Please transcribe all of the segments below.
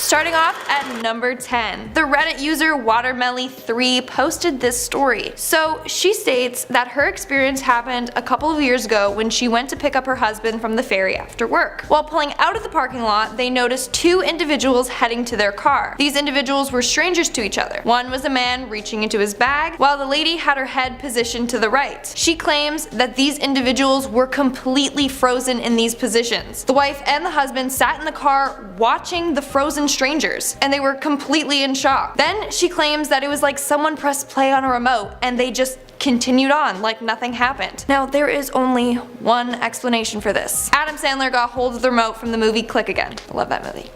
Starting off at number 10, the Reddit user Watermelly3 posted this story. So she states that her experience happened a couple of years ago when she went to pick up her husband from the ferry after work. While pulling out of the parking lot, they noticed two individuals heading to their car. These individuals were strangers to each other. One was a man reaching into his bag, while the lady had her head positioned to the right. She claims that these individuals were completely frozen in these positions. The wife and the husband sat in the car watching the frozen strangers, and they were completely in shock. Then she claims that it was like someone pressed play on a remote and they just continued on like nothing happened. Now there is only one explanation for this. Adam Sandler got hold of the remote from the movie Click Again. I love that movie.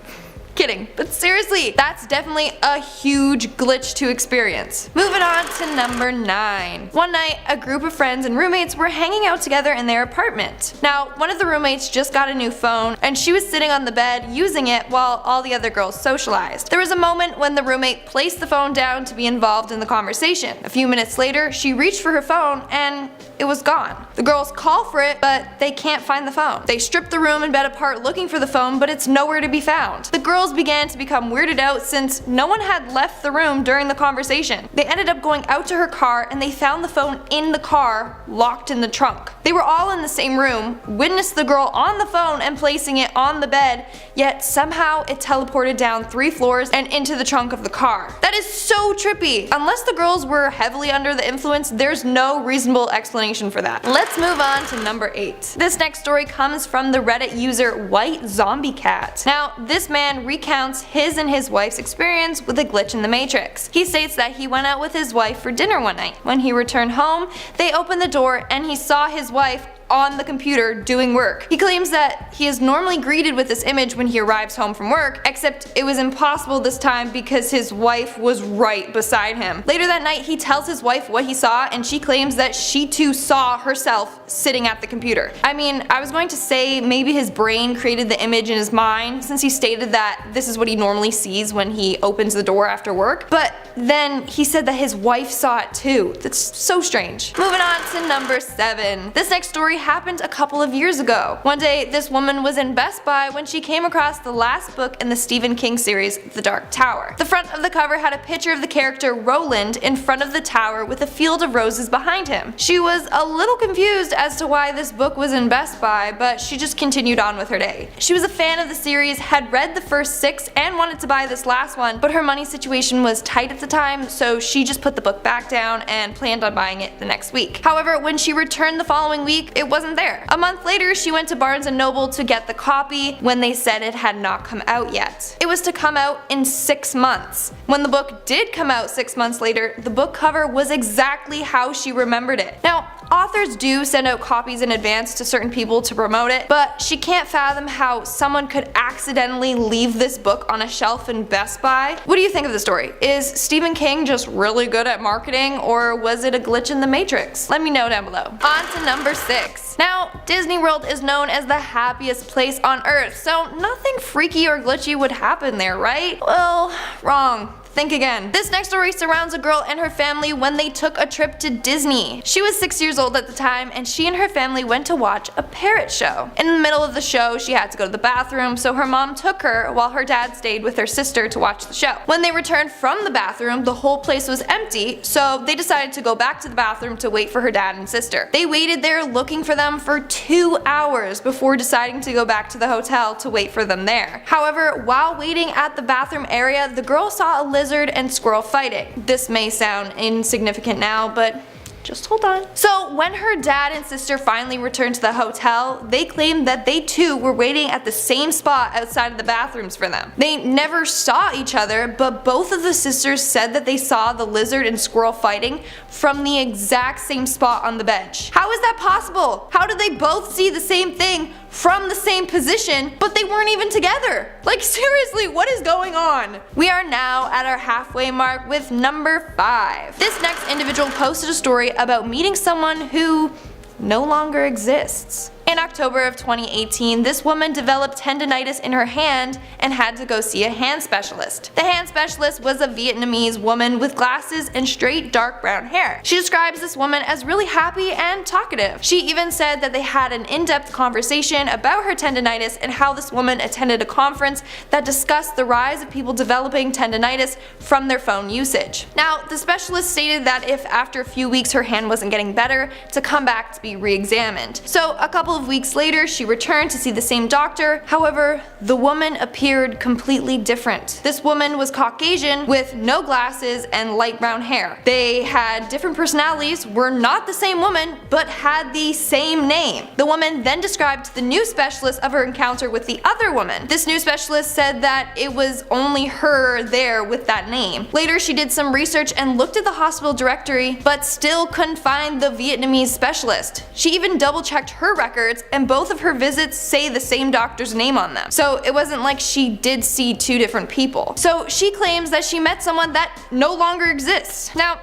Kidding, but seriously, that's definitely a huge glitch to experience. Moving on to number 9. One night, a group of friends and roommates were hanging out together in their apartment. Now, one of the roommates just got a new phone, and she was sitting on the bed using it while all the other girls socialized. There was a moment when the roommate placed the phone down to be involved in the conversation. A few minutes later, she reached for her phone and it was gone. The girls call for it, but they can't find the phone. They strip the room and bed apart looking for the phone, but it's nowhere to be found. The girls began to become weirded out since no one had left the room during the conversation. They ended up going out to her car and they found the phone in the car, locked in the trunk. They were all in the same room, witnessed the girl on the phone and placing it on the bed, yet somehow it teleported down 3 floors and into the trunk of the car. That is so trippy. Unless the girls were heavily under the influence, there's no reasonable explanation for that. Let's move on to number 8. This next story comes from the Reddit user White Zombie Cat. Now, this man recounts his and his wife's experience with a glitch in the Matrix. He states that he went out with his wife for dinner one night. When he returned home, they opened the door and he saw his wife on the computer doing work. He claims that he is normally greeted with this image when he arrives home from work, except it was impossible this time because his wife was right beside him. Later that night, he tells his wife what he saw and she claims that she too saw herself sitting at the computer. I mean, I was going to say maybe his brain created the image in his mind since he stated that this is what he normally sees when he opens the door after work, but then he said that his wife saw it too. That's so strange. Moving on to number 7. This next story happened a couple of years ago. One day, this woman was in Best Buy when she came across the last book in the Stephen King series, The Dark Tower. The front of the cover had a picture of the character Roland in front of the tower with a field of roses behind him. She was a little confused as to why this book was in Best Buy, but she just continued on with her day. She was a fan of the series, had read the first 6 and wanted to buy this last one, but her money situation was tight at the time, so she just put the book back down and planned on buying it the next week. However, when she returned the following week, it wasn't there. A month later, she went to Barnes & Noble to get the copy when they said it had not come out yet. It was to come out in 6 months. When the book did come out 6 months later, the book cover was exactly how she remembered it. Now, authors do send out copies in advance to certain people to promote it, but she can't fathom how someone could accidentally leave this book on a shelf in Best Buy. What do you think of the story? Is Stephen King just really good at marketing, or was it a glitch in the Matrix? Let me know down below. On to number 6. Now, Disney World is known as the happiest place on earth, so nothing freaky or glitchy would happen there, right? Well, wrong. Think again. This next story surrounds a girl and her family when they took a trip to Disney. She was 6 years old at the time and she and her family went to watch a parrot show. In the middle of the show, she had to go to the bathroom, so her mom took her while her dad stayed with her sister to watch the show. When they returned from the bathroom, the whole place was empty, so they decided to go back to the bathroom to wait for her dad and sister. They waited there looking for them for 2 hours before deciding to go back to the hotel to wait for them there. However, while waiting at the bathroom area, the girl saw a lizard and squirrel fighting. This may sound insignificant now, but just hold on. So when her dad and sister finally returned to the hotel, they claimed that they too were waiting at the same spot outside of the bathrooms for them. They never saw each other, but both of the sisters said that they saw the lizard and squirrel fighting from the exact same spot on the bench. How is that possible? How did they both see the same thing from the same position, but they weren't even together? Like, seriously, what is going on? We are now at our halfway mark with number 5. This next individual posted a story about meeting someone who no longer exists. In October of 2018, this woman developed tendinitis in her hand and had to go see a hand specialist. The hand specialist was a Vietnamese woman with glasses and straight dark brown hair. She describes this woman as really happy and talkative. She even said that they had an in-depth conversation about her tendinitis and how this woman attended a conference that discussed the rise of people developing tendinitis from their phone usage. Now, the specialist stated that if after a few weeks her hand wasn't getting better, to come back to be re-examined. So a couple of weeks later, she returned to see the same doctor. However, the woman appeared completely different. This woman was Caucasian with no glasses and light brown hair. They had different personalities, were not the same woman, but had the same name. The woman then described to the new specialist of her encounter with the other woman. This new specialist said that it was only her there with that name. Later, she did some research and looked at the hospital directory, but still couldn't find the Vietnamese specialist. She even double-checked her records, and both of her visits say the same doctor's name on them. So it wasn't like she did see two different people. So she claims that she met someone that no longer exists. Now,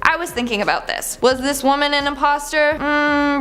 I was thinking about this. Was this woman an imposter?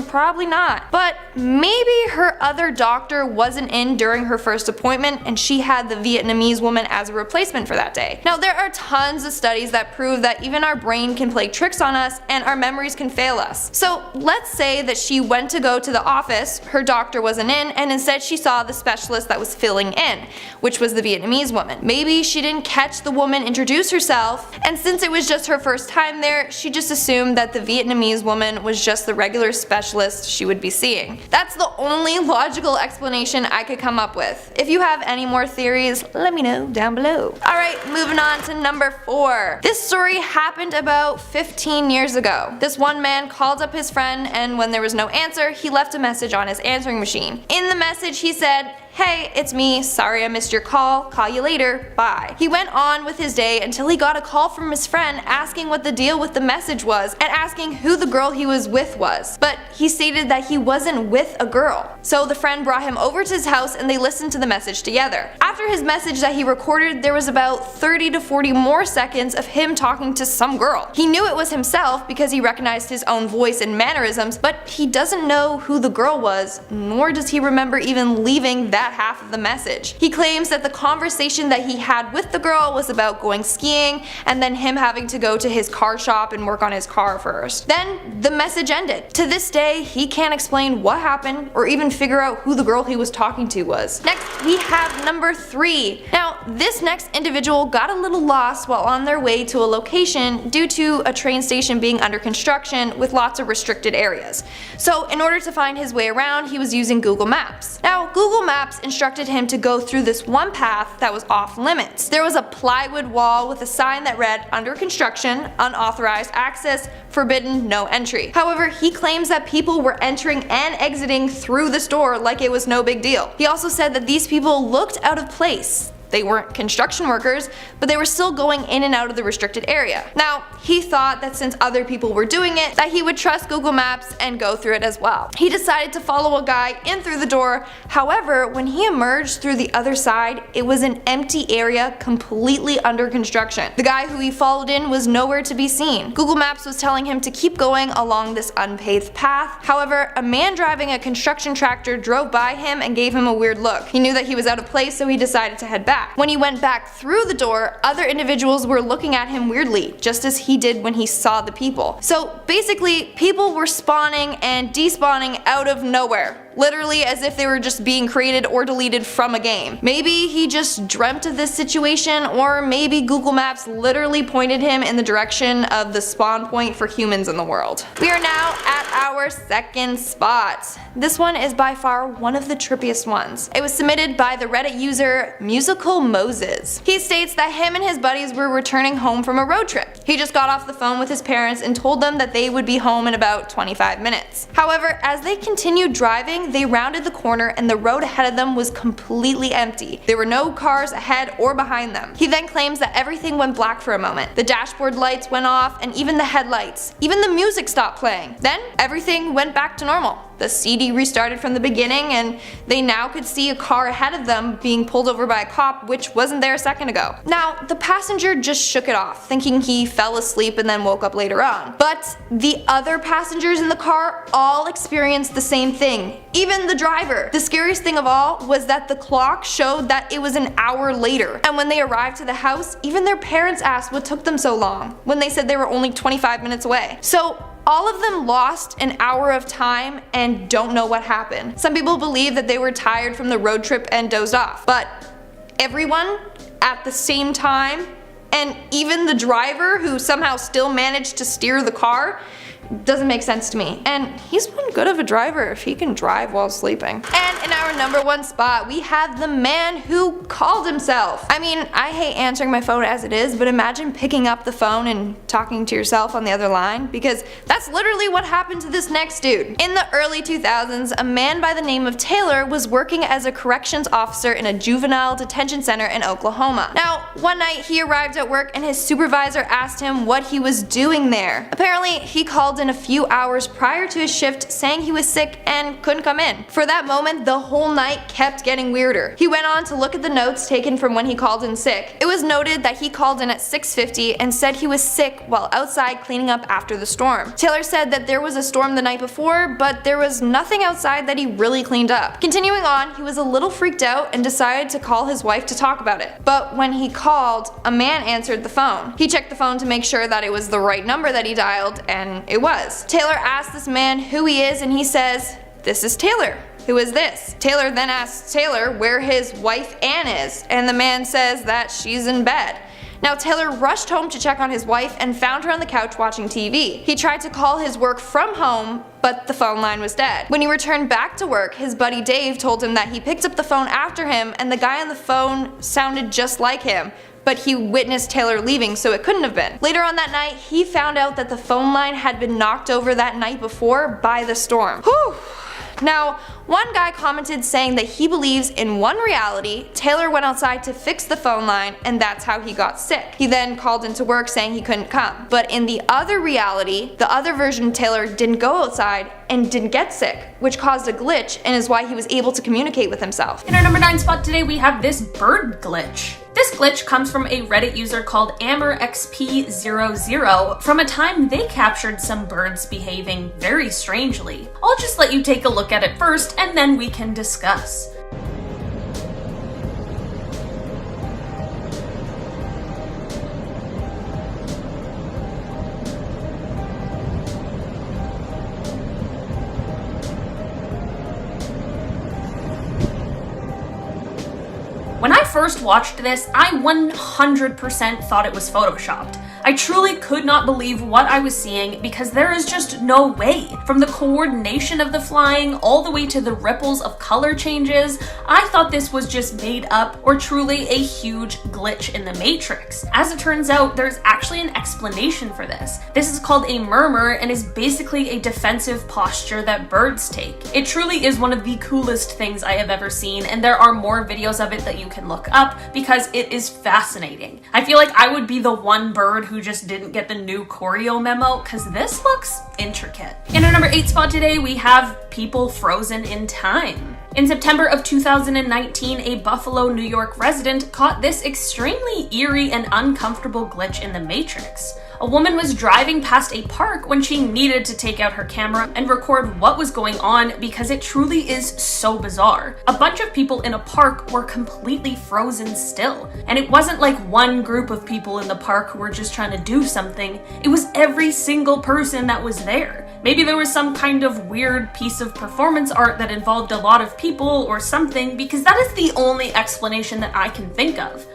Probably not. But maybe her other doctor wasn't in during her first appointment and she had the Vietnamese woman as a replacement for that day. Now, there are tons of studies that prove that even our brain can play tricks on us and our memories can fail us. So let's say that she went to go to the office, her doctor wasn't in, and instead she saw the specialist that was filling in, which was the Vietnamese woman. Maybe she didn't catch the woman introduce herself, and since it was just her first time there, she just assumed that the Vietnamese woman was just the regular specialist she would be seeing. That's the only logical explanation I could come up with. If you have any more theories, let me know down below. Alright, moving on to number 4. This story happened about 15 years ago. This one man called up his friend, and when there was no answer, he left a message on his answering machine. In the message he said, "Hey, it's me, sorry I missed your call you later, bye." He went on with his day until he got a call from his friend asking what the deal with the message was and asking who the girl he was with was. But he stated that he wasn't with a girl. So the friend brought him over to his house and they listened to the message together. After his message that he recorded, there was about 30 to 40 more seconds of him talking to some girl. He knew it was himself because he recognized his own voice and mannerisms, but he doesn't know who the girl was, nor does he remember even leaving that half of the message. He claims that the conversation that he had with the girl was about going skiing and then him having to go to his car shop and work on his car first. Then the message ended. To this day, he can't explain what happened or even figure out who the girl he was talking to was. Next, we have number 3. Now, this next individual got a little lost while on their way to a location due to a train station being under construction with lots of restricted areas. So in order to find his way around, he was using Google Maps. Now, Google Maps instructed him to go through this one path that was off limits. There was a plywood wall with a sign that read "Under construction, unauthorized access, forbidden, no entry." However, he claims that people were entering and exiting through this door like it was no big deal. He also said that these people looked out of place. They weren't construction workers, but they were still going in and out of the restricted area. Now, he thought that since other people were doing it, that he would trust Google Maps and go through it as well. He decided to follow a guy in through the door. However, when he emerged through the other side, it was an empty area completely under construction. The guy who he followed in was nowhere to be seen. Google Maps was telling him to keep going along this unpaved path. However, a man driving a construction tractor drove by him and gave him a weird look. He knew that he was out of place, so he decided to head back. When he went back through the door, other individuals were looking at him weirdly, just as he did when he saw the people. So basically, people were spawning and despawning out of nowhere. Literally as if they were just being created or deleted from a game. Maybe he just dreamt of this situation, or maybe Google Maps literally pointed him in the direction of the spawn point for humans in the world. We are now at our second spot. This one is by far one of the trippiest ones. It was submitted by the Reddit user Musical Moses. He states that him and his buddies were returning home from a road trip. He just got off the phone with his parents and told them that they would be home in about 25 minutes. However, as they continued driving, they rounded the corner and the road ahead of them was completely empty. There were no cars ahead or behind them. He then claims that everything went black for a moment. The dashboard lights went off and even the headlights. Even the music stopped playing. Then everything went back to normal. The CD restarted from the beginning, and they now could see a car ahead of them being pulled over by a cop, which wasn't there a second ago. Now, the passenger just shook it off, thinking he fell asleep and then woke up later on. But the other passengers in the car all experienced the same thing, even the driver. The scariest thing of all was that the clock showed that it was an hour later, and when they arrived to the house, even their parents asked what took them so long, when they said they were only 25 minutes away. So all of them lost an hour of time and don't know what happened. Some people believe that they were tired from the road trip and dozed off, but everyone at the same time, and even the driver who somehow still managed to steer the car, doesn't make sense to me. And he's one good of a driver if he can drive while sleeping. And in our number 1 spot, we have the man who called himself. I mean, I hate answering my phone as it is, but imagine picking up the phone and talking to yourself on the other line, because that's literally what happened to this next dude. In the early 2000s, a man by the name of Taylor was working as a corrections officer in a juvenile detention center in Oklahoma. Now, one night he arrived at work and his supervisor asked him what he was doing there. Apparently, he called in a few hours prior to his shift saying he was sick and couldn't come in. For that moment, the whole night kept getting weirder. He went on to look at the notes taken from when he called in sick. It was noted that he called in at 6:50 and said he was sick while outside cleaning up after the storm. Taylor said that there was a storm the night before, but there was nothing outside that he really cleaned up. Continuing on, he was a little freaked out and decided to call his wife to talk about it. But when he called, a man answered the phone. He checked the phone to make sure that it was the right number that he dialed, and it was. Taylor asked this man who he is, and he says, "This is Taylor. Who is this?" Taylor then asks Taylor where his wife Ann is, and the man says that she's in bed. Now Taylor rushed home to check on his wife and found her on the couch watching TV. He tried to call his work from home, but the phone line was dead. When he returned back to work, his buddy Dave told him that he picked up the phone after him and the guy on the phone sounded just like him, but he witnessed Taylor leaving, so it couldn't have been. Later on that night, he found out that the phone line had been knocked over that night before by the storm. Whew. Now, one guy commented saying that he believes in one reality, Taylor went outside to fix the phone line and that's how he got sick. He then called into work saying he couldn't come. But in the other reality, the other version, Taylor didn't go outside and didn't get sick, which caused a glitch and is why he was able to communicate with himself. In our number 9 spot today, we have this bird glitch. This glitch comes from a Reddit user called AmberXP00 from a time they captured some birds behaving very strangely. I'll just let you take a look at it first and then we can discuss. When I first watched this, I 100% thought it was photoshopped. I truly could not believe what I was seeing because there is just no way. From the coordination of the flying all the way to the ripples of color changes, I thought this was just made up or truly a huge glitch in the Matrix. As it turns out, there's actually an explanation for this. This is called a murmur and is basically a defensive posture that birds take. It truly is one of the coolest things I have ever seen, and there are more videos of it that you can look up because it is fascinating. I feel like I would be the one bird who just didn't get the new choreo memo because this looks intricate. In our number 8 spot today, we have people frozen in time. In September of 2019, a Buffalo, New York resident caught this extremely eerie and uncomfortable glitch in the Matrix. A woman was driving past a park when she needed to take out her camera and record what was going on because it truly is so bizarre. A bunch of people in a park were completely frozen still, and it wasn't like one group of people in the park who were just trying to do something. It was every single person that was there. Maybe there was some kind of weird piece of performance art that involved a lot of people or something, because that is the only explanation that I can think of.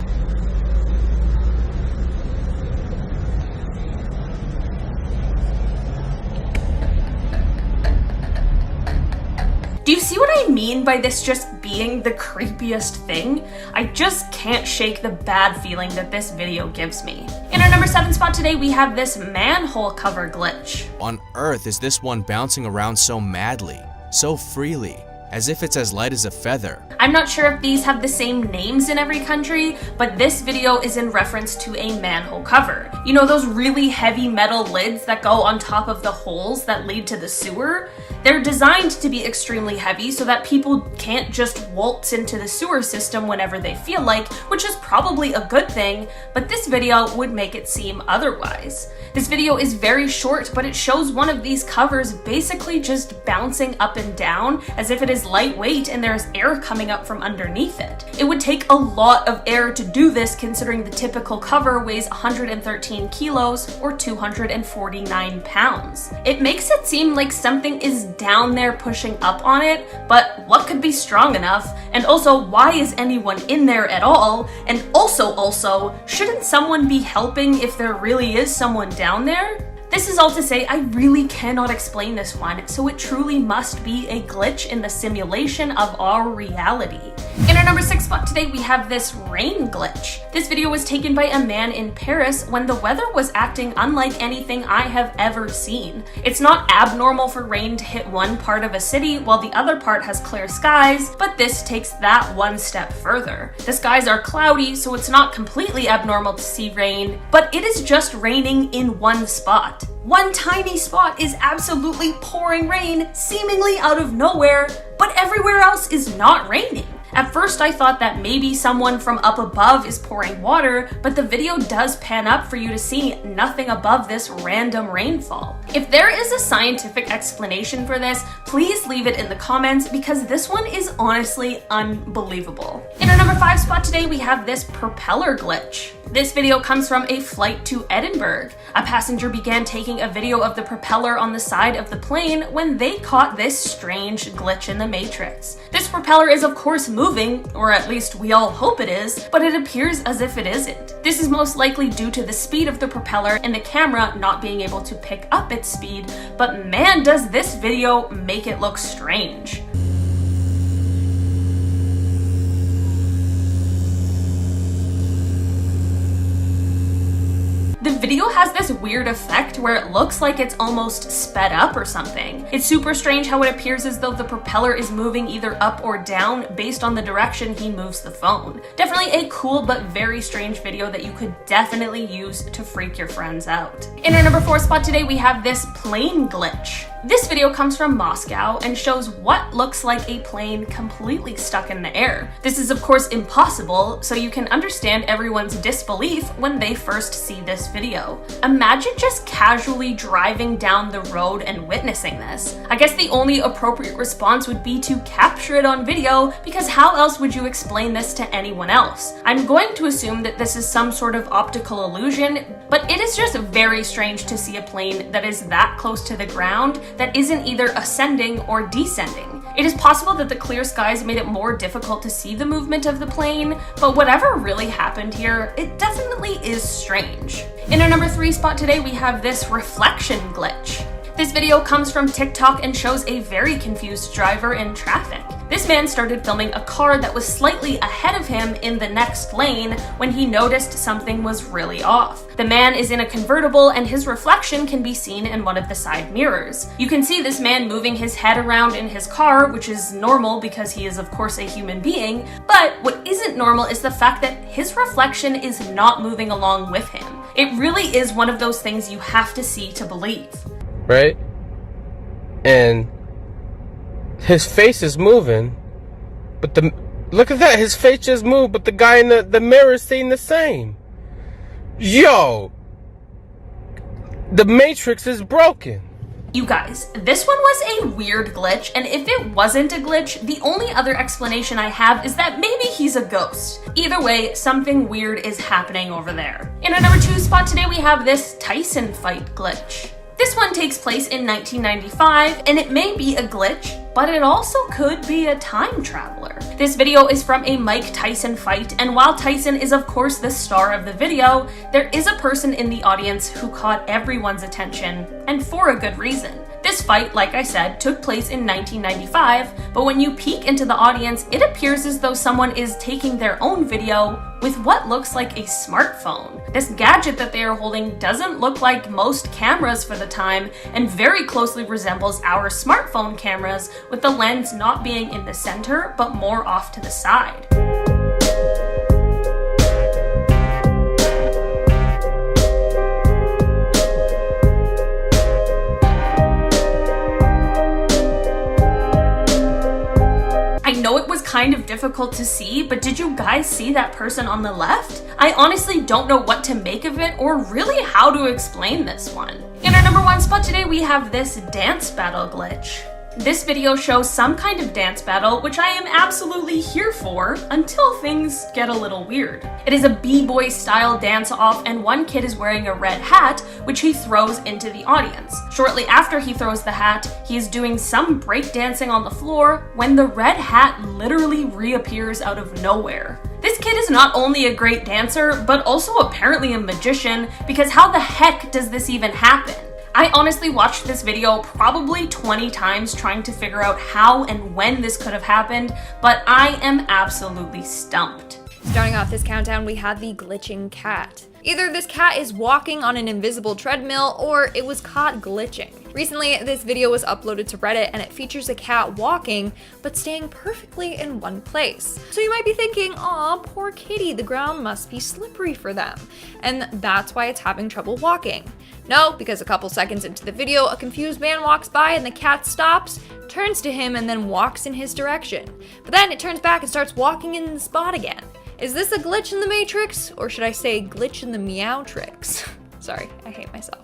Do you see what I mean by this just being the creepiest thing? I just can't shake the bad feeling that this video gives me. In our number 7 spot today, we have this manhole cover glitch. On Earth is this one bouncing around so madly, so freely? as if it's as light as a feather. I'm not sure if these have the same names in every country, but this video is in reference to a manhole cover. You know those really heavy metal lids that go on top of the holes that lead to the sewer? They're designed to be extremely heavy so that people can't just waltz into the sewer system whenever they feel like, which is probably a good thing, but this video would make it seem otherwise. This video is very short, but it shows one of these covers basically just bouncing up and down as if it is lightweight and there's air coming up from underneath it. It would take a lot of air to do this, considering the typical cover weighs 113 kilos or 249 pounds. It makes it seem like something is down there pushing up on it, but what could be strong enough? And also, why is anyone in there at all? And also, shouldn't someone be helping if there really is someone down there? This is all to say, I really cannot explain this one, so it truly must be a glitch in the simulation of our reality. In our number 6 spot today, we have this rain glitch. This video was taken by a man in Paris when the weather was acting unlike anything I have ever seen. It's not abnormal for rain to hit one part of a city while the other part has clear skies, but this takes that one step further. The skies are cloudy, so it's not completely abnormal to see rain, but it is just raining in one spot. One tiny spot is absolutely pouring rain, seemingly out of nowhere, but everywhere else is not raining. At first I thought that maybe someone from up above is pouring water, but the video does pan up for you to see nothing above this random rainfall. If there is a scientific explanation for this, please leave it in the comments because this one is honestly unbelievable. In our number 5 spot today, we have this propeller glitch. This video comes from a flight to Edinburgh. A passenger began taking a video of the propeller on the side of the plane when they caught this strange glitch in the matrix. This propeller is of course moving, or at least we all hope it is, but it appears as if it isn't. This is most likely due to the speed of the propeller and the camera not being able to pick up its speed, but man does this video make it look strange. The video has this weird effect where it looks like it's almost sped up or something. It's super strange how it appears as though the propeller is moving either up or down based on the direction he moves the phone. Definitely a cool but very strange video that you could definitely use to freak your friends out. In our number 4 spot today, we have this plane glitch. This video comes from Moscow and shows what looks like a plane completely stuck in the air. This is of course impossible, so you can understand everyone's disbelief when they first see this video. Imagine just casually driving down the road and witnessing this. I guess the only appropriate response would be to capture it on video, because how else would you explain this to anyone else? I'm going to assume that this is some sort of optical illusion, but it is just very strange to see a plane that is that close to the ground that isn't either ascending or descending. It is possible that the clear skies made it more difficult to see the movement of the plane, but whatever really happened here, it definitely is strange. In our number 3 spot today, we have this reflection glitch. This video comes from TikTok and shows a very confused driver in traffic. This man started filming a car that was slightly ahead of him in the next lane when he noticed something was really off. The man is in a convertible and his reflection can be seen in one of the side mirrors. You can see this man moving his head around in his car, which is normal because he is of course a human being, but what isn't normal is the fact that his reflection is not moving along with him. It really is one of those things you have to see to believe. Right? And his face is moving, but look at that, his face just moved, but the guy in the mirror is staying the same. Yo, the matrix is broken. You guys, this one was a weird glitch, and if it wasn't a glitch, the only other explanation I have is that maybe he's a ghost. Either way, something weird is happening over there. In our number 2 spot today, we have this Tyson fight glitch. This one takes place in 1995, and it may be a glitch, but it also could be a time traveler. This video is from a Mike Tyson fight, and while Tyson is of course the star of the video, there is a person in the audience who caught everyone's attention, and for a good reason. This fight, like I said, took place in 1995, but when you peek into the audience, it appears as though someone is taking their own video with what looks like a smartphone. This gadget that they are holding doesn't look like most cameras for the time and very closely resembles our smartphone cameras, with the lens not being in the center but more off to the side. I know it was kind of difficult to see, but did you guys see that person on the left? I honestly don't know what to make of it or really how to explain this one. In our number 1 spot today, we have this dance battle glitch. This video shows some kind of dance battle, which I am absolutely here for until things get a little weird. It is a b-boy style dance-off, and one kid is wearing a red hat, which he throws into the audience. Shortly after he throws the hat, he is doing some breakdancing on the floor when the red hat literally reappears out of nowhere. This kid is not only a great dancer, but also apparently a magician, because how the heck does this even happen? I honestly watched this video probably 20 times trying to figure out how and when this could have happened, but I am absolutely stumped. Starting off this countdown, we have the glitching cat. Either this cat is walking on an invisible treadmill or it was caught glitching. Recently, this video was uploaded to Reddit and it features a cat walking but staying perfectly in one place. So you might be thinking, aw, poor kitty, the ground must be slippery for them. And that's why it's having trouble walking. No, because a couple seconds into the video, a confused man walks by and the cat stops, turns to him, and then walks in his direction. But then it turns back and starts walking in the spot again. Is this a glitch in the Matrix? Or should I say glitch in the Meowtrix? Sorry, I hate myself.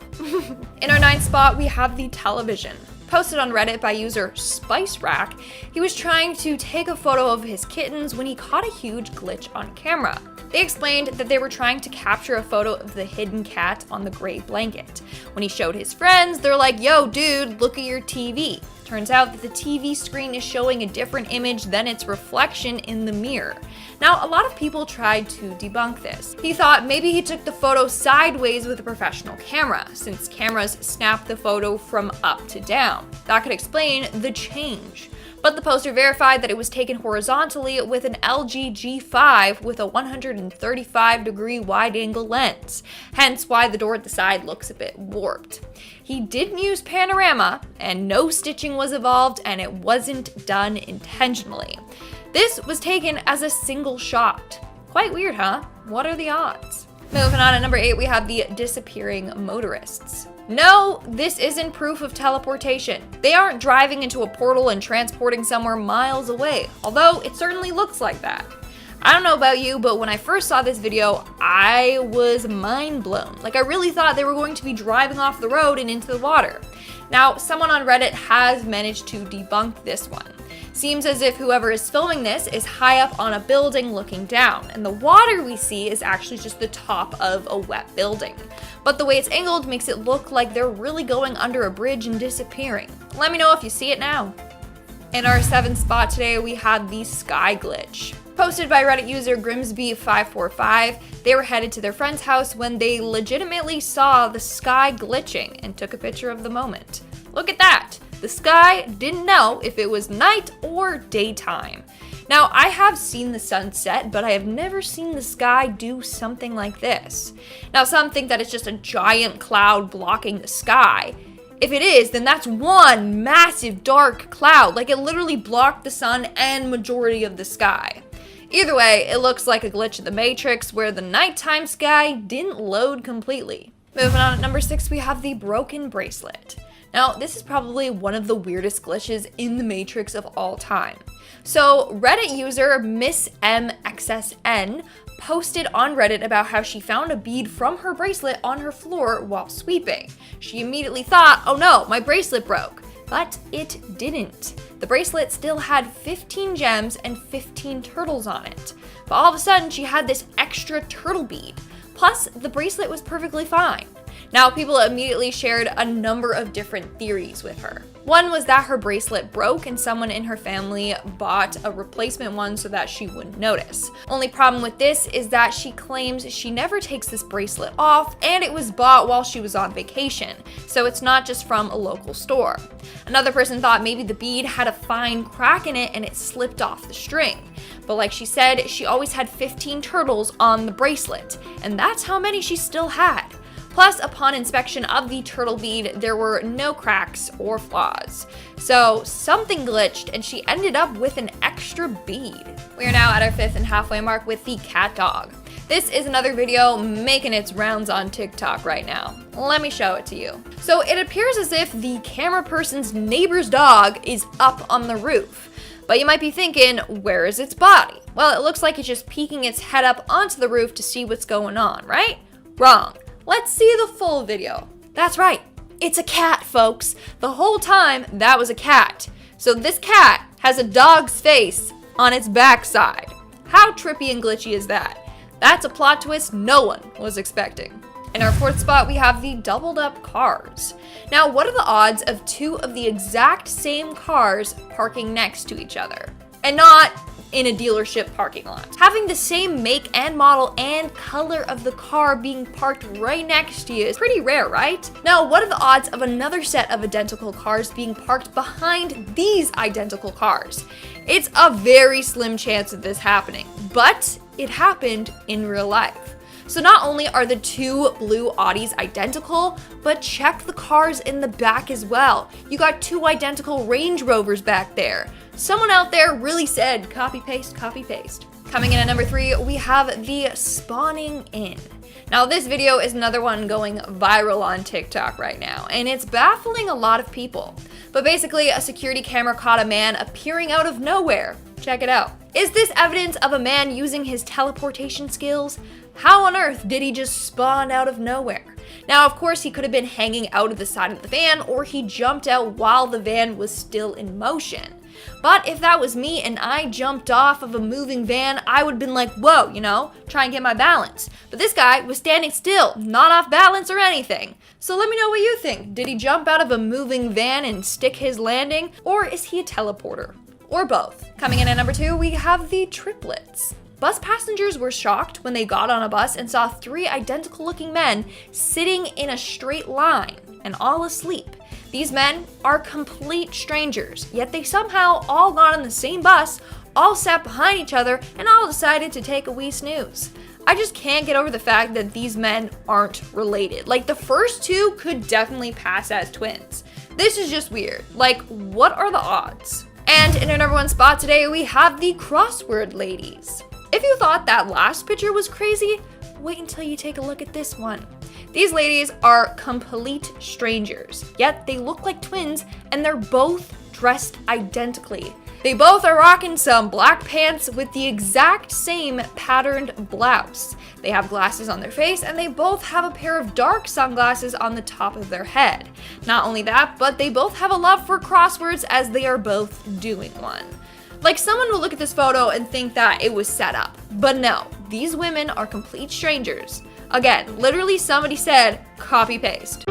In our 9th spot, we have the television. Posted on Reddit by user Spice Rack, he was trying to take a photo of his kittens when he caught a huge glitch on camera. They explained that they were trying to capture a photo of the hidden cat on the gray blanket. When he showed his friends, they're like, yo dude, look at your TV. Turns out that the TV screen is showing a different image than its reflection in the mirror. Now, a lot of people tried to debunk this. He thought maybe he took the photo sideways with a professional camera, since cameras snap the photo from up to down. That could explain the change. But the poster verified that it was taken horizontally with an LG G5 with a 135-degree wide-angle lens, hence why the door at the side looks a bit warped. He didn't use panorama, and no stitching was involved, and it wasn't done intentionally. This was taken as a single shot. Quite weird, huh? What are the odds? Moving on, at number 8, we have the disappearing motorists. No, this isn't proof of teleportation. They aren't driving into a portal and transporting somewhere miles away, although it certainly looks like that. I don't know about you, but when I first saw this video, I was mind blown. Like, I really thought they were going to be driving off the road and into the water. Now, someone on Reddit has managed to debunk this one. Seems as if whoever is filming this is high up on a building looking down, and the water we see is actually just the top of a wet building. But the way it's angled makes it look like they're really going under a bridge and disappearing. Let me know if you see it now. In our 7th spot today, we have the sky glitch. Posted by Reddit user Grimsby545, they were headed to their friend's house when they legitimately saw the sky glitching and took a picture of the moment. Look at that! The sky didn't know if it was night or daytime. Now, I have seen the sunset, but I have never seen the sky do something like this. Now, some think that it's just a giant cloud blocking the sky. If it is, then that's one massive dark cloud, like it literally blocked the sun and majority of the sky. Either way, it looks like a glitch in the Matrix where the nighttime sky didn't load completely. Moving on, at number 6, we have the broken bracelet. Now, this is probably one of the weirdest glitches in the Matrix of all time. So, Reddit user Miss MXSN posted on Reddit about how she found a bead from her bracelet on her floor while sweeping. She immediately thought, oh no, my bracelet broke. But it didn't. The bracelet still had 15 gems and 15 turtles on it. But all of a sudden, she had this extra turtle bead. Plus, the bracelet was perfectly fine. Now, people immediately shared a number of different theories with her. One was that her bracelet broke and someone in her family bought a replacement one so that she wouldn't notice. Only problem with this is that she claims she never takes this bracelet off and it was bought while she was on vacation, so it's not just from a local store. Another person thought maybe the bead had a fine crack in it and it slipped off the string. But like she said, she always had 15 turtles on the bracelet, and that's how many she still had. Plus, upon inspection of the turtle bead, there were no cracks or flaws. So something glitched and she ended up with an extra bead. We are now at our 5th and halfway mark with the Catdog. This is another video making its rounds on TikTok right now. Let me show it to you. So it appears as if the camera person's neighbor's dog is up on the roof. But you might be thinking, where is its body? Well, it looks like it's just peeking its head up onto the roof to see what's going on, right? Wrong. Let's see the full video. That's right, it's a cat, folks. The whole time, that was a cat. So this cat has a dog's face on its backside. How trippy and glitchy is that? That's a plot twist no one was expecting. In our 4th spot, we have the doubled up cars. Now, what are the odds of 2 of the exact same cars parking next to each other? And not in a dealership parking lot. Having the same make and model and color of the car being parked right next to you is pretty rare, right? Now, what are the odds of another set of identical cars being parked behind these identical cars? It's a very slim chance of this happening, but it happened in real life. So not only are the 2 blue Audis identical, but check the cars in the back as well. You got 2 identical Range Rovers back there. Someone out there really said copy paste, copy paste. Coming in at number 3, we have the spawning in. Now this video is another one going viral on TikTok right now, and it's baffling a lot of people. But basically, a security camera caught a man appearing out of nowhere. Check it out. Is this evidence of a man using his teleportation skills? How on earth did he just spawn out of nowhere? Now, of course, he could have been hanging out of the side of the van, or he jumped out while the van was still in motion. But if that was me and I jumped off of a moving van, I would have been like, whoa, you know, try and get my balance. But this guy was standing still, not off balance or anything. So let me know what you think. Did he jump out of a moving van and stick his landing? Or is he a teleporter? Or both? Coming in at number 2, we have the triplets. Bus passengers were shocked when they got on a bus and saw 3 identical looking men sitting in a straight line and all asleep. These men are complete strangers, yet they somehow all got on the same bus, all sat behind each other, and all decided to take a wee snooze. I just can't get over the fact that these men aren't related. Like, the first 2 could definitely pass as twins. This is just weird. Like, what are the odds? And in our number 1 spot today, we have the Crossword Ladies. If you thought that last picture was crazy, wait until you take a look at this one. These ladies are complete strangers, yet they look like twins and they're both dressed identically. They both are rocking some black pants with the exact same patterned blouse. They have glasses on their face and they both have a pair of dark sunglasses on the top of their head. Not only that, but they both have a love for crosswords as they are both doing one. Like, someone will look at this photo and think that it was set up, but no, these women are complete strangers. Again, literally somebody said, copy paste.